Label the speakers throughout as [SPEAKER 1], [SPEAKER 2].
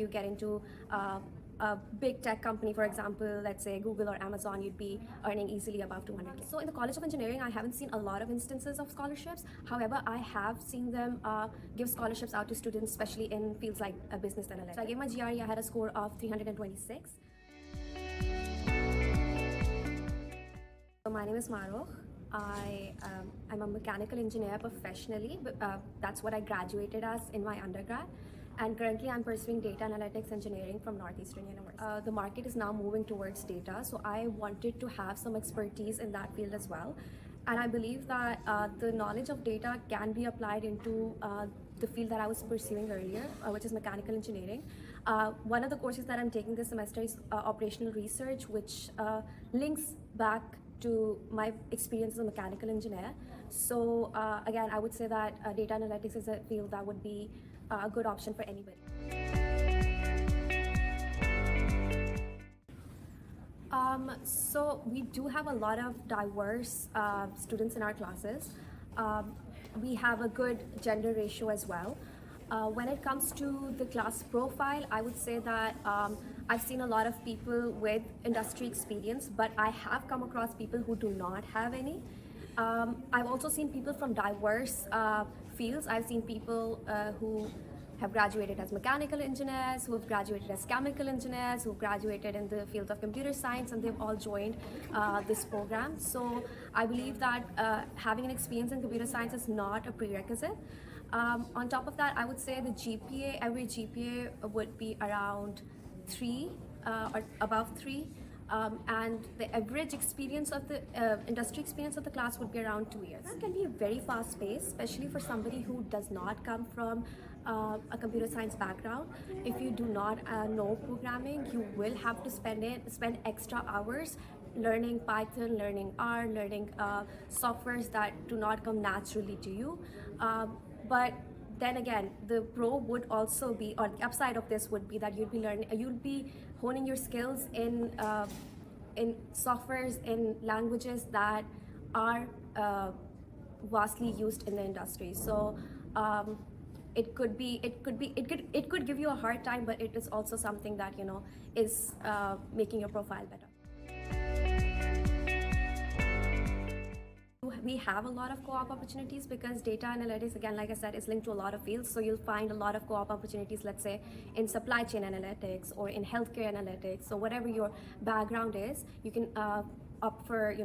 [SPEAKER 1] You get into a big tech company, for example, let's say Google or Amazon, you'd be earning easily above 200K. So in the College of Engineering, I haven't seen a lot of instances of scholarships. However, I have seen them give scholarships out to students, especially in fields like business analytics. So I gave my GRE, I had a score of 326. So my name is Mahrukh. I'm a mechanical engineer professionally, but that's what I graduated as in my undergrad. And currently I'm pursuing data analytics engineering from Northeastern University. The market is now moving towards data, so I wanted to have some expertise in that field as well. And I believe that the knowledge of data can be applied into the field that I was pursuing earlier, which is mechanical engineering. One of the courses that I'm taking this semester is operational research, which links back to my experience as a mechanical engineer. So again, I would say that data analytics is a field that would be a good option for anybody. So we do have a lot of diverse students in our classes. We have a good gender ratio as well. When it comes to the class profile, I would say that I've seen a lot of people with industry experience, but I have come across people who do not have any. I've also seen people from diverse fields. I've seen people who have graduated as mechanical engineers, who have graduated as chemical engineers, who graduated in the field of computer science, and they've all joined this program. So I believe that having an experience in computer science is not a prerequisite. On top of that, I would say the GPA, every GPA would be around 3 or above 3. And the average experience of the industry experience of the class would be around 2 years. That can be very fast paced, especially for somebody who does not come from a computer science background. If you do not know programming, you will have to spend extra hours learning Python, learning R, learning softwares that do not come naturally to you. But then again, the pro would also be, or the upside of this would be that you'll be honing your skills in softwares, in languages that are vastly used in the industry. So it could give you a hard time, but it is also something that is making your profile better. We have a lot of co-op opportunities because data analytics, again, like I said, is linked to a lot of fields. So you'll find a lot of co-op opportunities, let's say in supply chain analytics or in healthcare analytics. So whatever your background is, you can opt for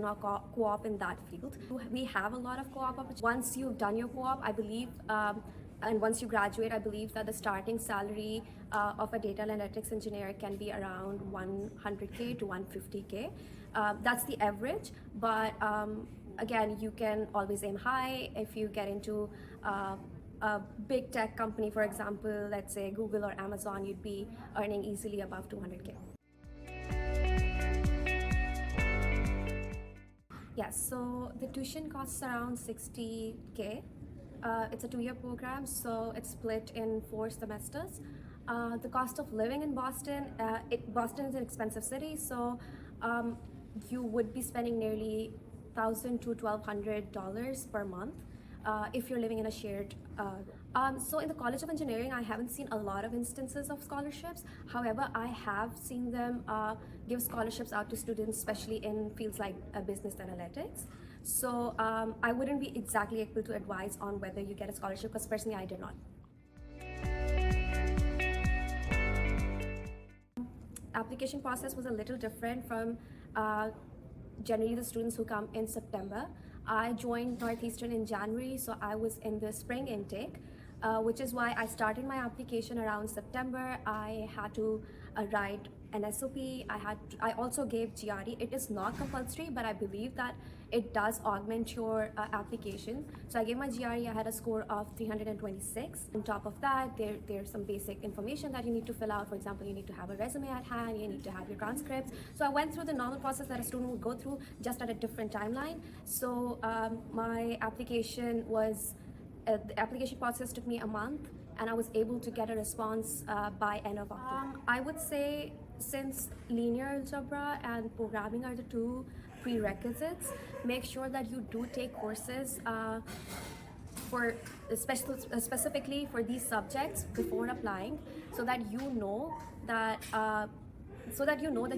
[SPEAKER 1] co-op in that field. We have a lot of co-op opportunities. Once you've done your co-op, I believe, and once you graduate, I believe that the starting salary of a data analytics engineer can be around 100K to 150K. That's the average, but again, you can always aim high. If you get into a big tech company, for example, let's say Google or Amazon, you'd be earning easily above 200K. Yes, so the tuition costs around 60K. It's a 2-year program, so it's split in 4 semesters. The cost of living in Boston, Boston is an expensive city, so you would be spending nearly $1,000 to $1,200 per month if you're living in a shared. So in the College of Engineering, I haven't seen a lot of instances of scholarships. However, I have seen them give scholarships out to students, especially in fields like business analytics. So I wouldn't be exactly able to advise on whether you get a scholarship because personally I did not. Application process was a little different from generally the students who come in September. I joined Northeastern in January, so I was in the spring intake, which is why I started my application around September. I had to write an SOP. I also gave GRE. It is not compulsory, but I believe that it does augment your application. So I gave my GRE. I had a score of 326. On top of that, there's some basic information that you need to fill out. For example, you need to have a resume at hand. You need to have your transcripts. So I went through the normal process that a student would go through, just at a different timeline. So my application was the application process took me a month, and I was able to get a response by end of October. I would say, since linear algebra and programming are the 2 prerequisites, make sure that you do take courses for specifically for these subjects before applying, so that you know that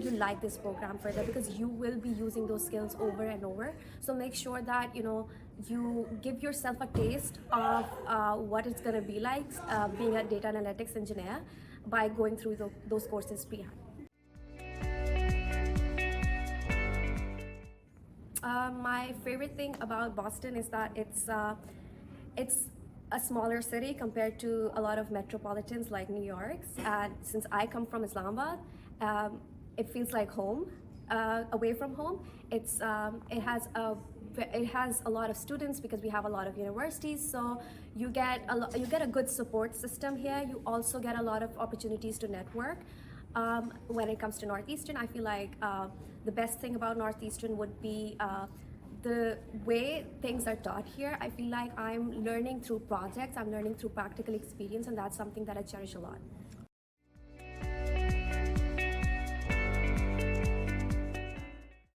[SPEAKER 1] you like this program further, because you will be using those skills over and over. So make sure that you give yourself a taste of what it's going to be like being a data analytics engineer by going through those courses behind. My favorite thing about Boston is that it's a smaller city compared to a lot of metropolitans like New York's. And since I come from Islamabad, it feels like home, away from home. It has a lot of students because we have a lot of universities. So you get a good support system here. You also get a lot of opportunities to network. When it comes to Northeastern, I feel like the best thing about Northeastern would be the way things are taught here. I feel like I'm learning through projects, I'm learning through practical experience, and that's something that I cherish a lot.